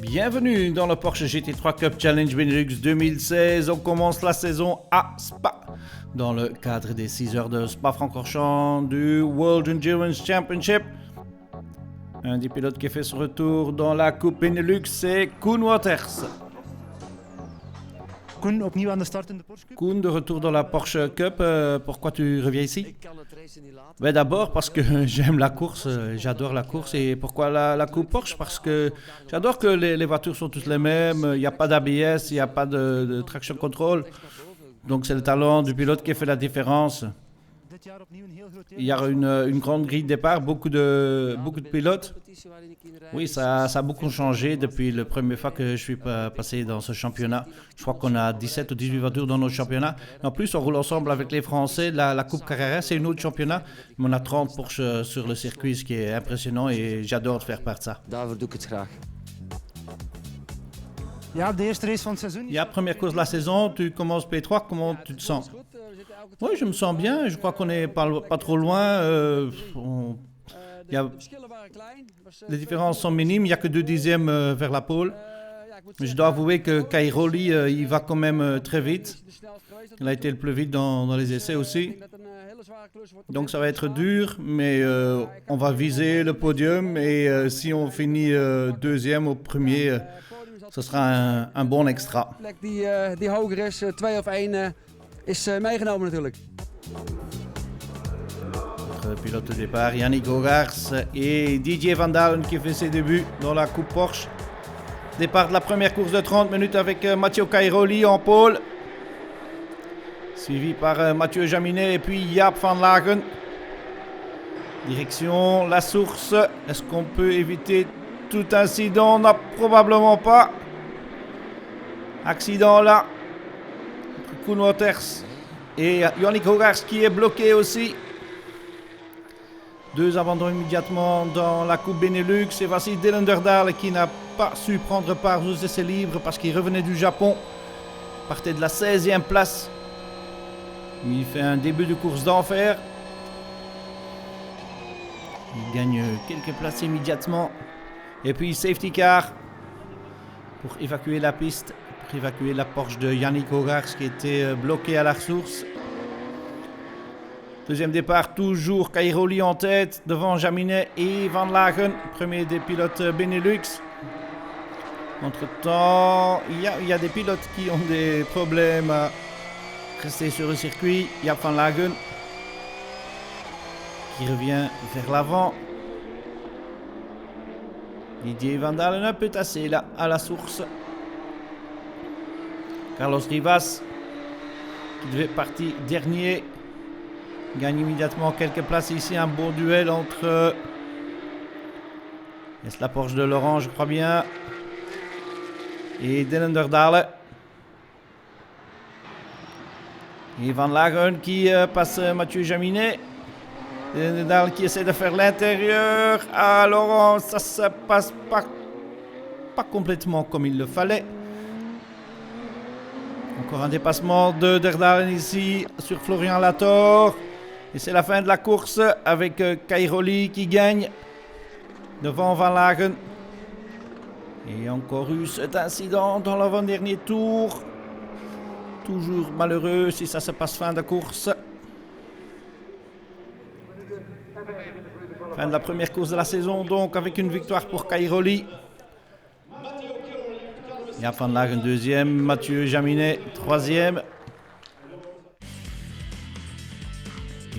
Bienvenue dans le Porsche GT3 Cup Challenge Benelux 2016. On commence la saison à Spa, dans le cadre des 6 heures de Spa-Francorchamps du World Endurance Championship. Un des pilotes qui fait son retour dans la Coupe Benelux, c'est Koen Wouters. Koen, opnieuw aan de start in de Porsche Cup. Koen, de retour dans la Porsche Cup. Pourquoi tu reviens ici? Ben d'abord parce que j'aime la course, j'adore la course. Et pourquoi la Coupe Porsche? Parce que j'adore que les voitures sont toutes les mêmes, il n'y a pas d'ABS, il n'y a pas de traction control. Donc c'est le talent du pilote qui fait la différence. Il y a une grande grille de départ, beaucoup de pilotes. Oui, ça a beaucoup changé depuis la première fois que je suis passé dans ce championnat. Je crois qu'on a 17 ou 18 voitures dans notre championnat. En plus, on roule ensemble avec les Français. La Coupe Carrera, c'est un autre championnat. Mais on a 30 Porsche sur le circuit, ce qui est impressionnant et j'adore faire part de ça. Daarvoor doe ik het graag. Ja, de eerste race van het seizoen. Il y a la première course de la saison, tu commences P3, comment tu te sens? Oui, je me sens bien, je crois qu'on n'est pas trop loin. Les différences sont minimes, il n'y a que 2 dixièmes vers la pole. Mais je dois avouer que Cairoli, il va quand même très vite. Il a été le plus vite dans les essais aussi. Donc ça va être dur, mais on va viser le podium. Et si on finit deuxième ou premier, ce sera un bon extra. Die hoger is, 2 of 1, is meegenomen natuurlijk. Notre pilote de départ, Yannick Hogarth et Didier Van Dalen qui fait ses débuts dans la Coupe Porsche. Départ de la première course de 30 minutes avec Matteo Cairoli en pole. Suivi par Mathieu Jaminet et puis Jaap van Lagen. Direction la source. Est-ce qu'on peut éviter tout incident? Non, probablement pas. Accident là. Koen Wouters et Yannick Hogarth qui est bloqué aussi. 2 abandons immédiatement dans la Coupe Benelux. Et voici Dylan Derdale qui n'a pas su prendre part aux essais libres parce qu'il revenait du Japon. Partait de la 16e place. Il fait un début de course d'enfer. Il gagne quelques places immédiatement. Et puis safety car pour évacuer la piste, pour évacuer la Porsche de Yannick Hogarth qui était bloquée à la source. Deuxième départ, toujours Cairoli en tête, devant Jaminet et Van Lagen, premier des pilotes Benelux. Entre-temps, il y a des pilotes qui ont des problèmes à rester sur le circuit. Jaap van Lagen qui revient vers l'avant. Didier Van Dalen un peu tassé là, à la source. Carlos Rivas, qui devait partir dernier, gagne immédiatement quelques places ici. Un bon duel entre la Porsche de Laurent, je crois bien, et Dylan Derdale. Et Van Lagen qui passe Mathieu Jaminet. Dylan Derdale qui essaie de faire l'intérieur. À Laurent, ça se passe pas complètement comme il le fallait. Encore un dépassement de Derdale ici sur Florian Lator. Et c'est la fin de la course avec Cairoli qui gagne devant Van Lagen. Et encore eu cet incident dans l'avant-dernier tour. Toujours malheureux si ça se passe fin de course. Fin de la première course de la saison donc avec une victoire pour Cairoli. Jaap van Lagen deuxième, Mathieu Jaminet troisième.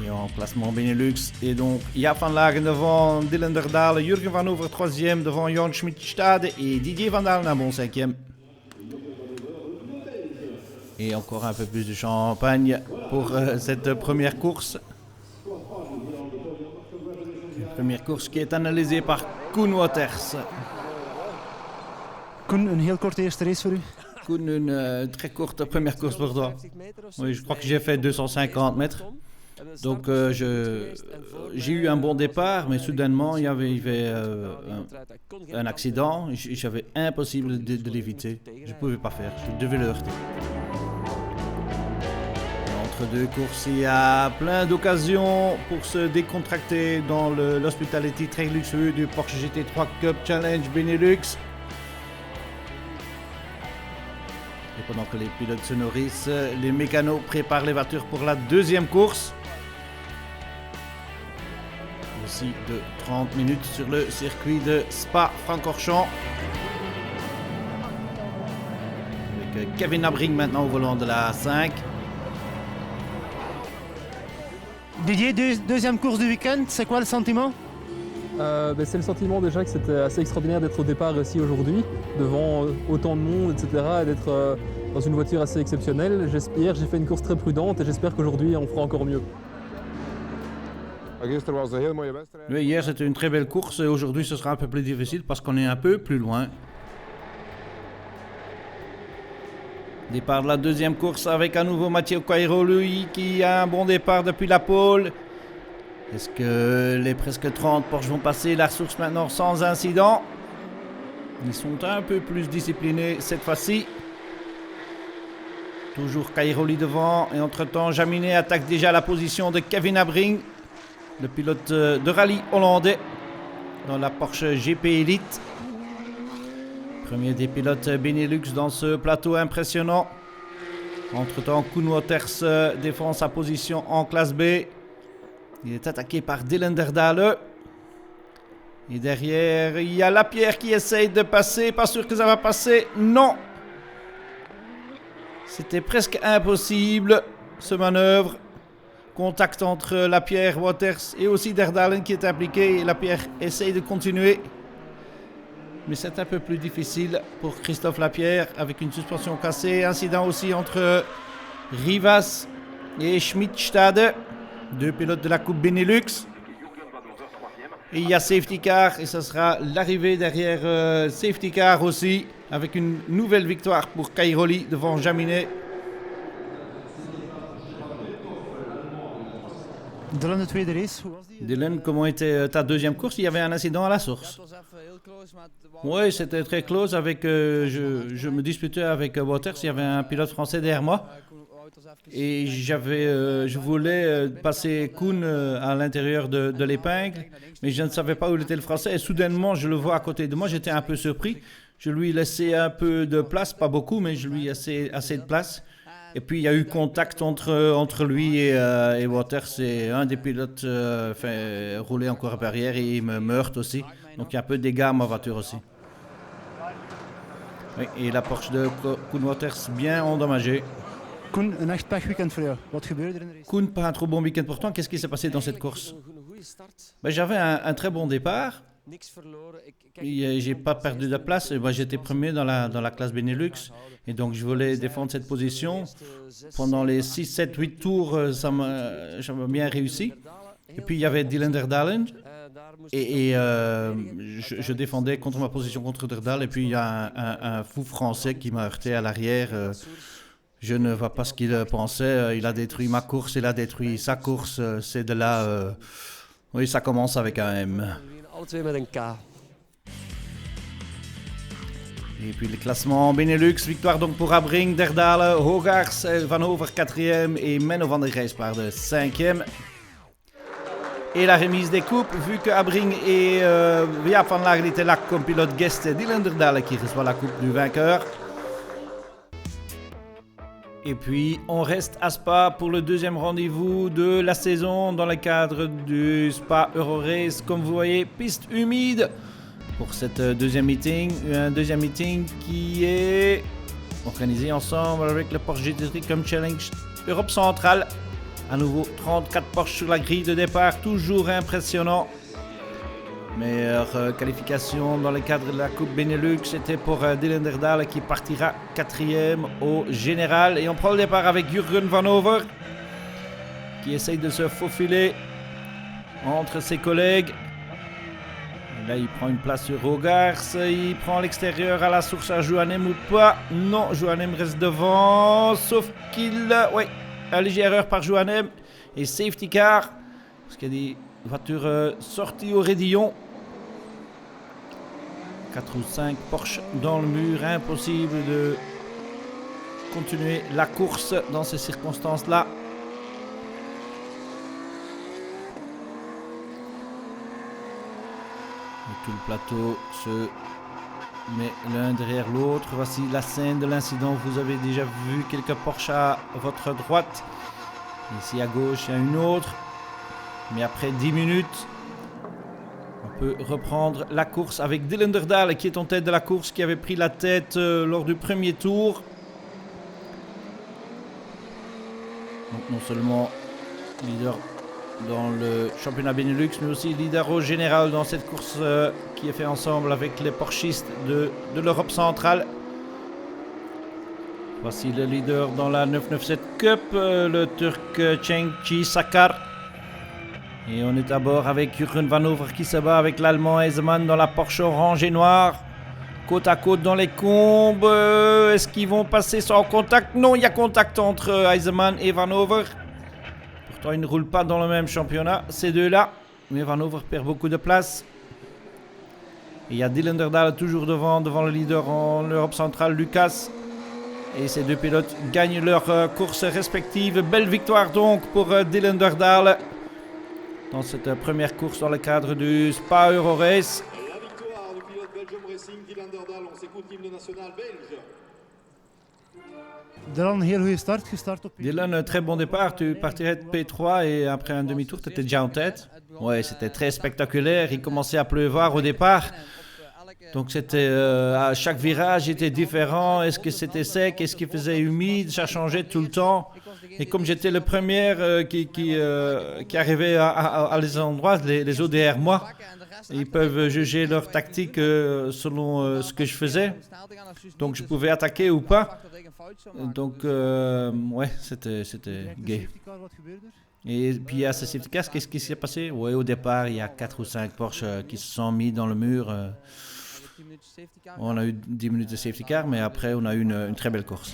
Et en classement Benelux, et donc Jaap van Lagen devant Dylan Derdale, Jurgen van Over troisième devant Jan Schmid-Stade et Didier Van Dalen un bon cinquième. Et encore un peu plus de champagne pour cette première course. Une première course qui est analysée par Koen Wouters. Koen, een heel korte eerste race voor u. Koen, une très courte première course pour toi. Oui, je crois que j'ai fait 250 mètres. Donc j'ai eu un bon départ, mais soudainement il y avait un accident. J'avais impossible de l'éviter. Je ne pouvais pas faire, je devais le heurter. Entre 2 courses, il y a plein d'occasions pour se décontracter dans l'hospitality très luxueux du Porsche GT3 Cup Challenge Benelux. Et pendant que les pilotes se nourrissent, les mécanos préparent les voitures pour la deuxième course. Aussi de 30 minutes sur le circuit de Spa-Francorchamps. Avec Kevin Abring maintenant au volant de la 5. Didier, deuxième course du week-end, c'est quoi le sentiment? C'est le sentiment déjà que c'était assez extraordinaire d'être au départ ici aujourd'hui, devant autant de monde, etc. et d'être dans une voiture assez exceptionnelle. Hier, j'ai fait une course très prudente et j'espère qu'aujourd'hui, on fera encore mieux. Oui, hier, c'était une très belle course et aujourd'hui, ce sera un peu plus difficile parce qu'on est un peu plus loin. Départ de la deuxième course avec à nouveau Matteo Cairoli qui a un bon départ depuis la pole. Est-ce que les presque 30 Porsche vont passer la source maintenant sans incident? Ils sont un peu plus disciplinés cette fois-ci. Toujours Cairoli devant et entre-temps Jaminet attaque déjà la position de Kevin Abring, le pilote de rallye hollandais dans la Porsche GP Elite. Premier des pilotes Benelux dans ce plateau impressionnant. Entre-temps, Koen Wouters défend sa position en classe B. Il est attaqué par Dylan Derdale. Et derrière, il y a Lapierre qui essaye de passer. Pas sûr que ça va passer. Non. C'était presque impossible, ce manœuvre. Contact entre Lapierre, Wouters et aussi Derdalen qui est impliqué. Et Lapierre essaye de continuer. Mais c'est un peu plus difficile pour Christophe Lapierre avec une suspension cassée. Incident aussi entre Rivas et Schmidstade, deux pilotes de la Coupe Benelux. Et il y a safety car et ce sera l'arrivée derrière safety car aussi avec une nouvelle victoire pour Cairoli devant Jaminet. Dylan, de tweede race, hoe was die? Dylan, comment était ta deuxième course? Il y avait un incident à la source. Oui, c'était très close. Je me disputais avec Wouters. Il y avait un pilote français derrière moi. Et je voulais passer Koen à l'intérieur de l'épingle. Mais je ne savais pas où était le français. Et soudainement, je le vois à côté de moi. J'étais un peu surpris. Je lui laissais un peu de place, pas beaucoup, mais je lui laissais assez de place. Et puis il y a eu contact entre lui et Wouters. Et un des pilotes roulait encore à arrière et il me meurt aussi. Donc il y a un peu de dégâts à ma voiture aussi. Oui, et la Porsche de Koen Wouters bien endommagée. Koen, een echt pech weekend voor jou. Wat gebeurde er in de race? Koen, pas un trop bon week-end pour toi. Qu'est-ce qui s'est passé dans cette course? J'avais un très bon départ. J'ai pas perdu de place. J'étais premier dans la classe Benelux. Et donc je voulais défendre cette position. Pendant les 6, 7, 8 tours, ça m'a bien réussi. Et puis il y avait Dylan Derdalen. Et je défendais contre ma position contre Derdal. Et puis il y a un fou français qui m'a heurté à l'arrière. Je ne vois pas ce qu'il pensait. Il a détruit ma course, il a détruit sa course. C'est de là... oui, ça commence avec un M. Et puis le classement Benelux, victoire donc pour Abring, Derdale, Hogarth, Van Over 4e et Menno van der Grijspaarde 5e. Et la remise des coupes, vu que Abring et Jaap van Lagen étaient là comme pilote guest, Dylan Derdale qui reçoit la coupe du vainqueur. Et puis on reste à Spa pour le deuxième rendez-vous de la saison dans le cadre du Spa Eurorace. Comme vous voyez, piste humide pour cette deuxième meeting. Un deuxième meeting qui est organisé ensemble avec le Porsche GT3 comme Challenge Europe Centrale. À nouveau 34 Porsche sur la grille de départ, toujours impressionnant. Meilleure qualification dans le cadre de la Coupe Benelux, c'était pour Dylan Derdale qui partira 4e au général. Et on prend le départ avec Jurgen Van Over qui essaye de se faufiler entre ses collègues. Et là, il prend une place sur Hogarth. Il prend l'extérieur à la source à Joannem ou pas? Non, Joannem reste devant. Sauf qu'il... Oui, une légère erreur par Joannem. Et safety car. Parce qu'il y a des voitures sorties au raidillon. 4 ou 5 Porsche dans le mur. Impossible de continuer la course dans ces circonstances-là. Et tout le plateau se mais l'un derrière l'autre. Voici la scène de l'incident. Vous avez déjà vu quelques Porsche à votre droite. Ici à gauche, il y a une autre. Mais après 10 minutes, on peut reprendre la course avec Dylan Derdal qui est en tête de la course, qui avait pris la tête lors du premier tour. Donc non seulement leader dans le championnat Benelux, mais aussi leader au général dans cette course qui est fait ensemble avec les Porschistes de l'Europe centrale. Voici le leader dans la 997 Cup, le Turc Cengiz Sakar. Et on est à bord avec Jürgen Vanover qui se bat avec l'Allemand Eisemann dans la Porsche orange et noire. Côte à côte dans les combes. Est-ce qu'ils vont passer sans contact? Non, il y a contact entre Eisemann et Vanover. Pourtant, ils ne roulent pas dans le même championnat, ces deux-là. Mais Vanover perd beaucoup de place. Et il y a Dylan Derdal toujours devant le leader en Europe centrale, Lucas. Et ces deux pilotes gagnent leur course respective. Belle victoire donc pour Dylan Derdal dans cette première course dans le cadre du Spa Euro Race. Et la victoire du pilote Belgium Racing, Dylan Derdal. On s'écoute l'hymne national belge. Dylan, heel goede start. Gestart op Dylan, un très bon départ. Tu partirais de P3 et après un demi-tour, tu étais déjà en tête. Ouais, c'était très spectaculaire. Il commençait à pleuvoir au départ. Donc c'était à chaque virage était différent. Est-ce que c'était sec? Est-ce qu'il faisait humide? Ça changeait tout le temps. Et comme j'étais le premier qui arrivait à les endroits, les autres derrière moi, ils peuvent juger leur tactique selon ce que je faisais. Donc je pouvais attaquer ou pas. Donc ouais, c'était gay. Et puis à ce safety car, qu'est-ce qui s'est passé? Ouais, au départ, il y a 4 ou 5 Porsche qui se sont mis dans le mur. On a eu 10 minutes de safety car, mais après on a eu une très belle course.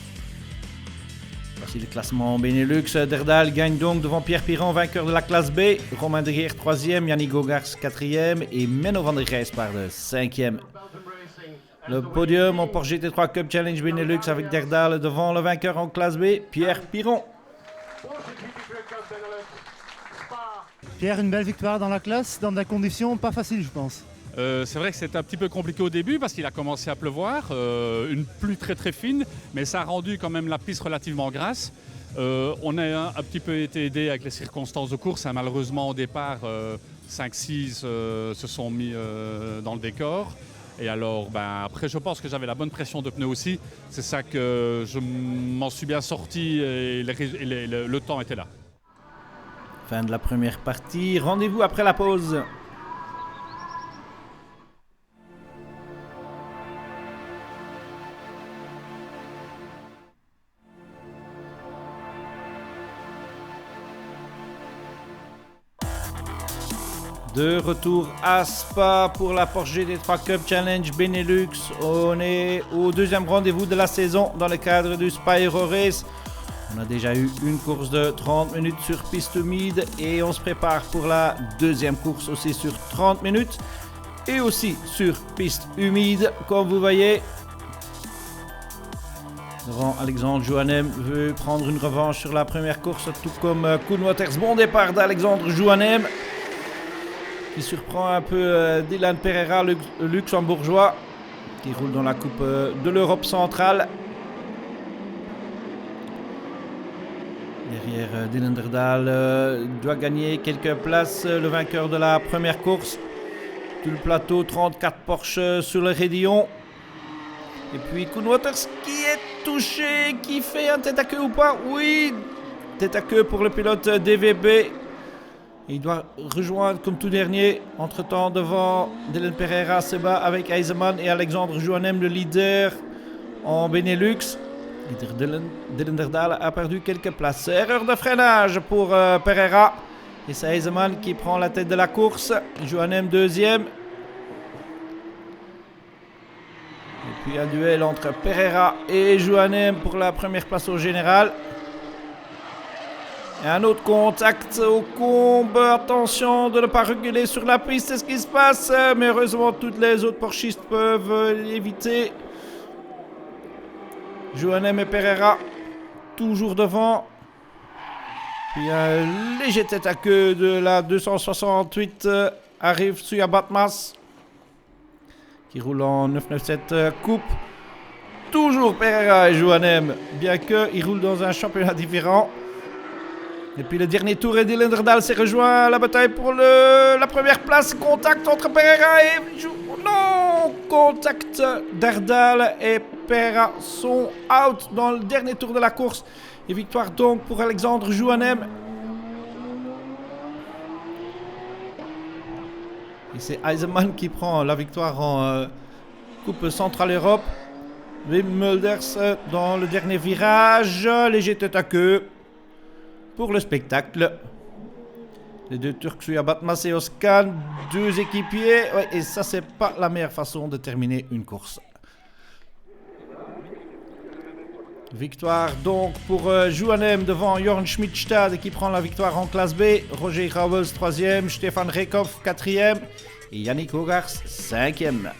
Voici le classement Benelux. Derdal gagne donc devant Pierre Piron, vainqueur de la classe B. Romain de Geer 3e, Yannick Gogars 4e et Menno van der Grijspaard 5e. Le podium en Porsche GT3 Cup Challenge Benelux avec Derdal devant le vainqueur en classe B, Pierre Piron. Pierre, une belle victoire dans la classe, dans des conditions pas faciles, je pense. C'est vrai que c'était un petit peu compliqué au début parce qu'il a commencé à pleuvoir, une pluie très très fine, mais ça a rendu quand même la piste relativement grasse. On a un petit peu été aidé avec les circonstances de course, hein. Malheureusement au départ 5-6 se sont mis dans le décor. Et alors après je pense que j'avais la bonne pression de pneus aussi, c'est ça que je m'en suis bien sorti et le temps était là. Fin de la première partie, rendez-vous après la pause. De retour à Spa pour la Porsche GT3 Cup Challenge Benelux. On est au deuxième rendez-vous de la saison dans le cadre du Spa Euro Race. On a déjà eu une course de 30 minutes sur piste humide et on se prépare pour la deuxième course aussi sur 30 minutes et aussi sur piste humide. Comme vous voyez, devant Alexandre Jouanem veut prendre une revanche sur la première course, tout comme Koen Waters. Bon départ d'Alexandre Jouanem qui surprend un peu Dylan Pereira, le luxembourgeois, qui roule dans la coupe de l'Europe centrale. Derrière Dylan Derdal doit gagner quelques places, le vainqueur de la première course. Tout le plateau, 34 Porsche sur le raidillon. Et puis Koen Waters qui est touché, qui fait un tête à queue ou pas? Oui, tête à queue pour le pilote DVB. Il doit rejoindre comme tout dernier. Entre-temps, devant Dylan Pereira se bat avec Eisemann et Alexandre Jouanem, le leader en Benelux. Dylan Derdal a perdu quelques places. Erreur de freinage pour Pereira. Et c'est Eisemann qui prend la tête de la course. Jouanem deuxième. Et puis un duel entre Pereira et Jouanem pour la première place au général. Et un autre contact au combe. Attention de ne pas reculer sur la piste. C'est ce qui se passe. Mais heureusement, toutes les autres Porschistes peuvent l'éviter. Jouanem et Pereira toujours devant. Puis un léger tête à queue de la 268 arrive Suya Batmas. qui roule en 997 Coupe. Toujours Pereira et Joannem, bien qu'ils roulent dans un championnat différent. Et puis le dernier tour, Eddie Linderdal s'est rejoint à la bataille pour la première place. Contact entre Pereira et... Non! Contact d'Erdal et Pereira sont out dans le dernier tour de la course. Et victoire donc pour Alexandre Joannem. Et c'est Eisenman qui prend la victoire en Coupe Centrale Europe. Wim Mulders dans le dernier virage. Léger tête à queue pour le spectacle. Les deux Turcs Suya Batmas et Özkan, deux équipiers. Ouais, et ça, c'est pas la meilleure façon de terminer une course. Victoire donc pour Joannem devant Jorn Schmidstad qui prend la victoire en classe B. Roger Grauwels 3e, Stefan Rekhoff 4e et Yannick Hogars 5e.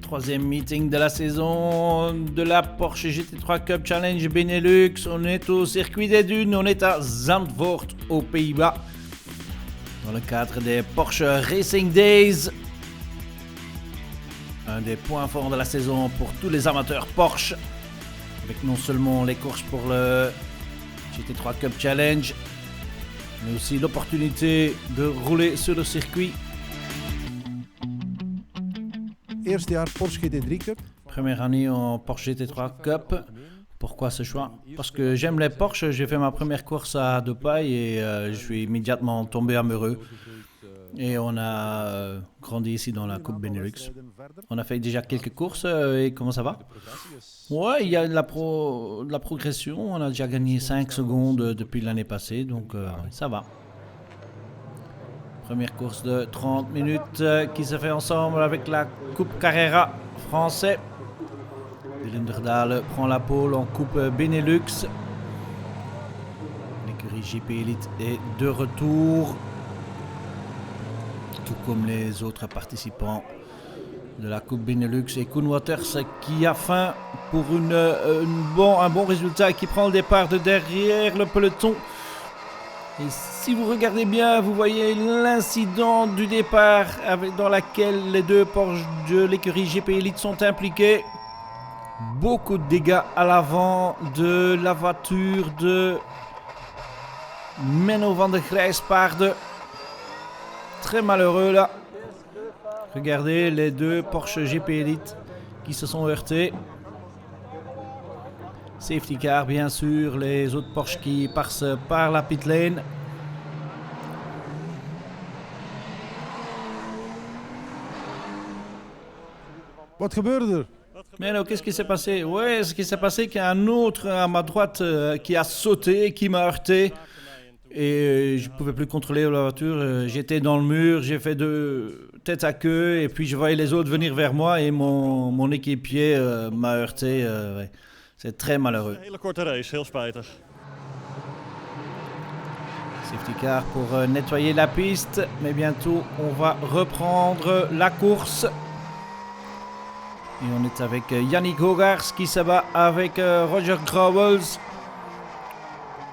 Troisième meeting de la saison de la Porsche GT3 Cup Challenge Benelux. On est au circuit des dunes, on est à Zandvoort aux Pays-Bas. Dans le cadre des Porsche Racing Days. Un des points forts de la saison pour tous les amateurs Porsche. Avec non seulement les courses pour le GT3 Cup Challenge, mais aussi l'opportunité de rouler sur le circuit. Eerste jaar Porsche GT3 Cup. Première année en Porsche GT3 Cup. Pourquoi ce choix? Parce que j'aime les Porsche. J'ai fait ma première course à Dubaï et je suis immédiatement tombé amoureux. Et on a grandi ici dans la Coupe Benelux. On a fait déjà quelques courses et comment ça va? Ouais, il y a de la progression. On a déjà gagné 5 secondes depuis l'année passée, donc ça va. Première course de 30 minutes qui se fait ensemble avec la Coupe Carrera français. Linderdal prend la pole en Coupe Benelux. L'écurie GP Elite est de retour. Tout comme les autres participants de la Coupe Benelux. Et Koen Waters qui a faim pour un bon résultat et qui prend le départ de derrière le peloton. Et si vous regardez bien, vous voyez l'incident du départ dans laquelle les deux Porsche de l'écurie GP Elite sont impliqués. Beaucoup de dégâts à l'avant de la voiture de Menno van der Grijspaarden. Très malheureux là. Regardez les deux Porsche GP Elite qui se sont heurtés. Safety car bien sûr, les autres Porsche qui passent par la pit lane. Wat gebeurde er? Mais alors, qu'est-ce qui s'est passé? Ouais, ce qui s'est passé, qu'il y a un autre à ma droite qui a sauté, qui m'a heurté. Et je ne pouvais plus contrôler la voiture. J'étais dans le mur, j'ai fait de tête à queue. Et puis je voyais les autres venir vers moi et mon équipier m'a heurté. Ouais. C'est très malheureux. Hele korte race, heel spijtig. Safety car pour nettoyer la piste. Mais bientôt, on va reprendre la course. Et on est avec Yannick Hogars qui se bat avec Roger Grauwels.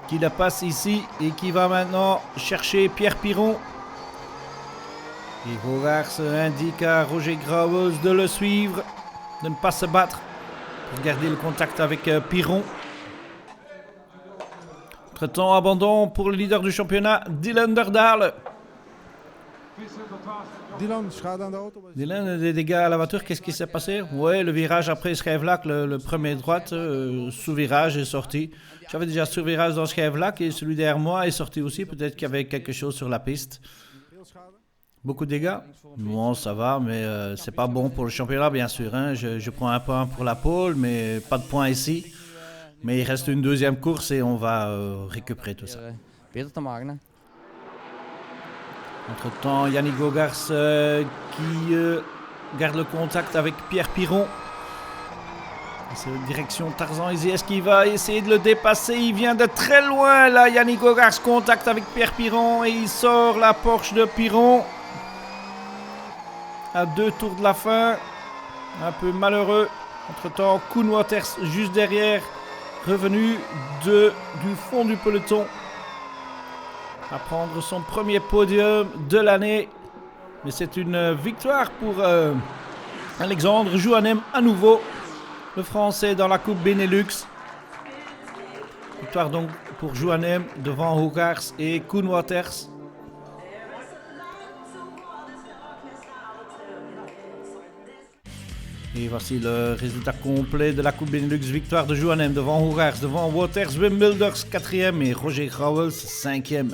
Qui la passe ici et qui va maintenant chercher Pierre Piron. Et Hogars indique à Roger Grauwels de le suivre, de ne pas se battre, pour garder le contact avec Piron. Entre-temps, abandon pour le leader du championnat, Dylan Derdal. Dylan, schade aan de auto. Dylan, des dégâts à la voiture, qu'est-ce qui s'est passé? Ouais, le virage après Schijfvlak, le premier droite, sous-virage est sorti. J'avais déjà sous-virage dans Schijfvlak et celui derrière moi est sorti aussi. Peut-être qu'il y avait quelque chose sur la piste. Beaucoup de dégâts? Non, ça va, mais c'est pas bon pour le championnat, bien sûr. Hein. Je prends un point pour la pole, mais pas de point ici. Mais il reste une deuxième course et on va récupérer tout ça. Entre-temps, Yannick Hogars qui garde le contact avec Pierre Piron. C'est direction Tarzan Izies qui va essayer de le dépasser. Il vient de très loin là. Yannick Hogars contact avec Pierre Piron et il sort la Porsche de Piron. À 2 tours de la fin. Un peu malheureux. Entre-temps, Koen Waters juste derrière. Revenu du fond du peloton. À prendre son premier podium de l'année. Mais c'est une victoire pour Alexandre Jouanem à nouveau, le Français dans la Coupe Benelux. Victoire donc pour Jouanem devant Hogarth et Koen Waters. Et voici le résultat complet de la Coupe Benelux. Victoire de Jouanem devant Hogarth, devant Waters, Wim Wilders 4e et Roger Grauwels 5e.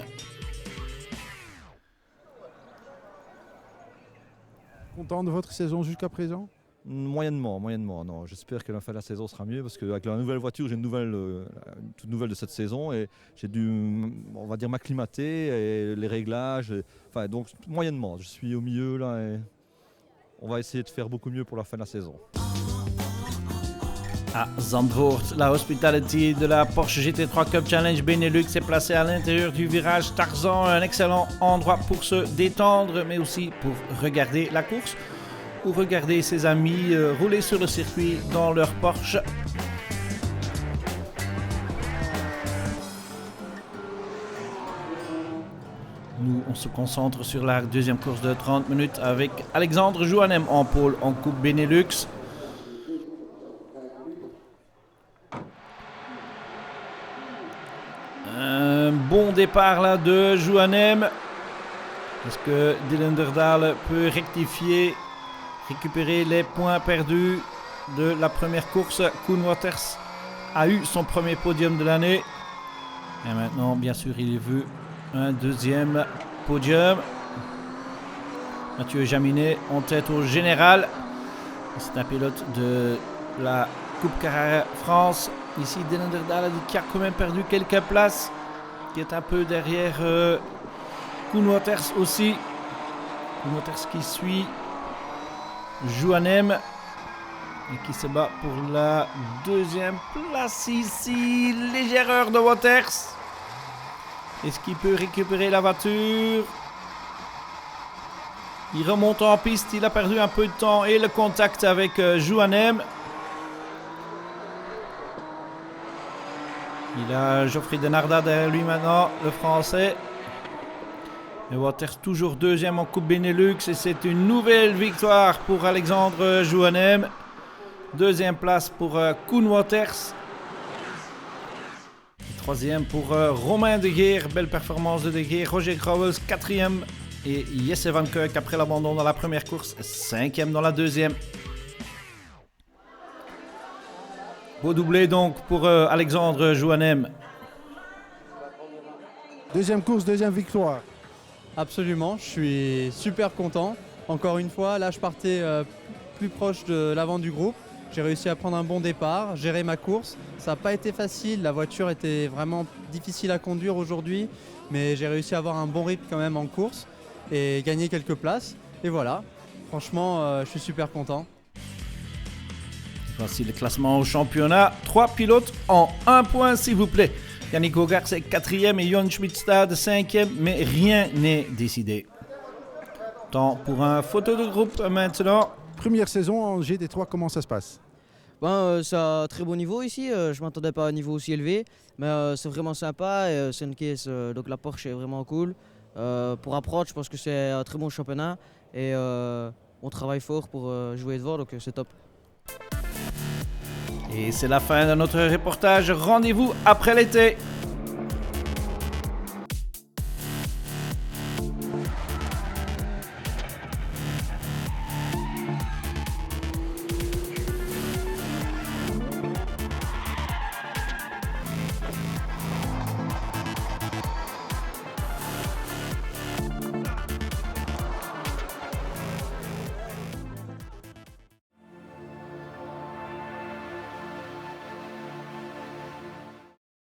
Content de votre saison jusqu'à présent? Moyennement. Non, j'espère que la fin de la saison sera mieux parce qu'avec la nouvelle voiture, j'ai une toute nouvelle de cette saison et j'ai dû, on va dire, m'acclimater et les réglages. Donc moyennement, je suis au milieu là et on va essayer de faire beaucoup mieux pour la fin de la saison. À Zandvoort, la Hospitality de la Porsche GT3 Cup Challenge Benelux est placée à l'intérieur du virage Tarzan, un excellent endroit pour se détendre, mais aussi pour regarder la course ou regarder ses amis rouler sur le circuit dans leur Porsche. Nous, on se concentre sur la deuxième course de 30 minutes avec Alexandre Jouanem en pôle en Coupe Benelux. Un bon départ là de Jouanem. Est-ce que Dylan Derdal peut récupérer les points perdus de la première course? Koen Waters a eu son premier podium de l'année. Et maintenant, bien sûr, il veut un deuxième podium. Mathieu Jaminet en tête au général. C'est un pilote de la Coupe Carrera France. Ici, Dylan Derdal qui a quand même perdu quelques places. Qui est un peu derrière Koen Waters aussi. Koen Waters qui suit Jouanem et qui se bat pour la deuxième place ici. Légère erreur de Waters. Est-ce qu'il peut récupérer la voiture? Il remonte en piste, il a perdu un peu de temps et le contact avec Jouanem. Il a Geoffrey Denarda derrière lui maintenant, le Français. Et Waters toujours deuxième en Coupe Benelux et c'est une nouvelle victoire pour Alexandre Jouanem. Deuxième place pour Koen Waters. Troisième pour Romain De Geer, belle performance de De Geer. Roger Grauwels, quatrième. Et Jesse Van Kuik, après l'abandon dans la première course, cinquième dans la deuxième. Beau doublé donc pour Alexandre Jouanem. Deuxième course, deuxième victoire. Absolument, je suis super content. Encore une fois, là je partais plus proche de l'avant du groupe. J'ai réussi à prendre un bon départ, gérer ma course. Ça n'a pas été facile, la voiture était vraiment difficile à conduire aujourd'hui. Mais j'ai réussi à avoir un bon rythme quand même en course et gagner quelques places. Et voilà, franchement, je suis super content. Voici le classement au championnat. 3 pilotes en 1 point, s'il vous plaît. Yannick Hogarth est 4e et Jon Schmidstad 5e, mais rien n'est décidé. Temps pour un photo de groupe maintenant. Première saison en GT3, comment ça se passe? C'est un très bon niveau ici, je ne m'attendais pas à un niveau aussi élevé, mais c'est vraiment sympa et c'est une caisse, donc la Porsche est vraiment cool. Pour approach, je pense que c'est un très bon championnat et on travaille fort pour jouer devant, donc c'est top. Et c'est la fin de notre reportage. Rendez-vous après l'été.